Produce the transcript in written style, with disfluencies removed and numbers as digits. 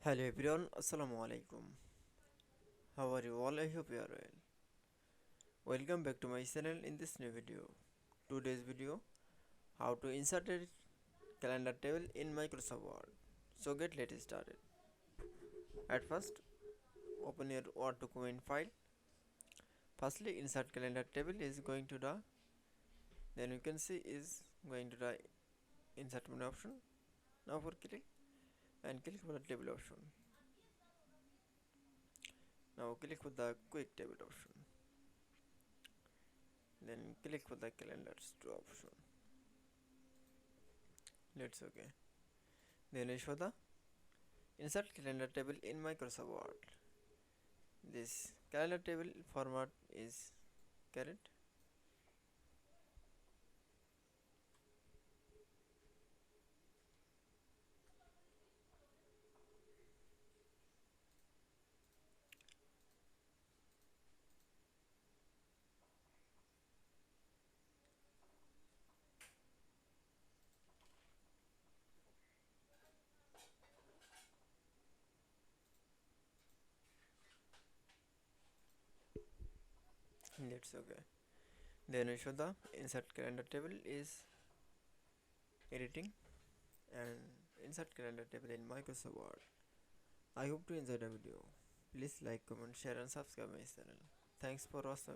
Hello everyone, Assalamu Walaikum. How are you all? I hope you are well. Welcome back to my channel in this new video. Today's video, how to insert a calendar table in Microsoft Word. So let's started. At first, open your Word document file. Firstly, insert calendar table is going to the, then you can see is going to the insert menu option. Now for click and click for the table option. Now click for the quick table option. Then click for the calendars to option. Let's okay. Then show the insert calendar table in Microsoft Word. This calendar table format is correct. That's okay. Then show the insert calendar table is editing and insert calendar table in Microsoft Word. I hope to enjoy the video. Please like, comment, share and subscribe my channel. Thanks for watching.